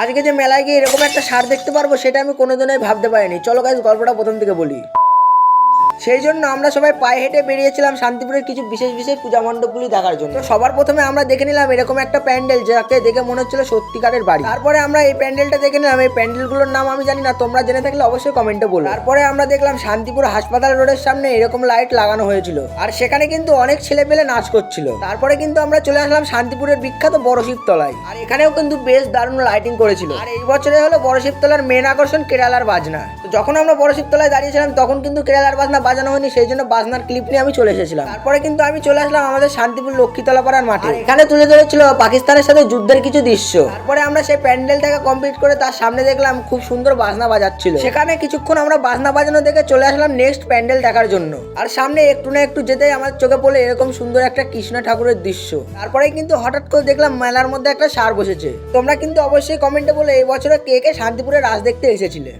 আজকে যে মেলায় গিয়ে এরকম একটা ষাঁড় দেখতে পারবো সেটা আমি কোনোদিনই ভাবতে পারিনি। চলো গাইস গল্পটা প্রথম থেকে বলি। সেই জন্য আমরা সবাই পায়ে হেঁটে বেরিয়েছিলাম শান্তিপুরের কিছু বিশেষ বিশেষ পূজা মণ্ডপগুলি দেখার জন্য। তো সবার প্রথমে আমরা দেখে নিলাম এরকম একটা প্যান্ডেল, যাকে দেখে মনে হচ্ছিল সত্যিকারের বাড়ি। তারপরে আমরা এই প্যান্ডেলটা দেখে নিলাম। এই প্যান্ডেলগুলোর নাম আমি জানি না, তোমরা জেনে থাকলে অবশ্যই কমেন্টে বলো। তারপরে আমরা দেখলাম শান্তিপুর হাসপাতাল রোডের সামনে এরকম লাইট লাগানো হয়েছিল, আর সেখানে কিন্তু অনেক ছেলে পেলে নাচ করছিল। তারপরে কিন্তু আমরা চলে আসলাম শান্তিপুরের বিখ্যাত বড় শিবতলায়, আর এখানেও কিন্তু বেশ দারুণ লাইটিং করেছিল। আর এই বছরে হলো বড় শিবতলার মেন আকর্ষণ কেরালার বাজনা। তো যখন আমরা বড় শিবতলায় দাঁড়িয়েছিলাম তখন কিন্তু কেরালার বাজনা বাজানো হয়নি, সেই জন্য বাজনার ক্লিপ নিয়ে আমি চলে এসেছিলাম। তারপরে কিন্তু আমি চলে আসলাম আমাদের শান্তিপুর লক্ষ্মীতলা পাড়ার মাঠে। এখানে তুলে ধরেছিল পাকিস্তানের সাথে যুদ্ধের কিছু দৃশ্য। তারপরে আমরা সেই প্যান্ডেলটাকে কমপ্লিট করে তার সামনে দেখলাম খুব সুন্দর বাজনা বাজাচ্ছিল। সেখানে কিছুক্ষণ আমরা বাজনা বাজানো দেখে চলে আসলাম নেক্সট প্যান্ডেল দেখার জন্য। আর সামনে একটু না একটু যেতেই আমার চোখে পড়ে এরকম সুন্দর একটা কৃষ্ণ ঠাকুরের দৃশ্য। তারপরে কিন্তু হঠাৎ করে দেখলাম মেলার মধ্যে একটা ষাঁড় বসেছে। তোমরা কিন্তু অবশ্যই কমেন্টে বলে এই বছরে কে কে শান্তিপুরে রাস দেখতে এসেছিলে।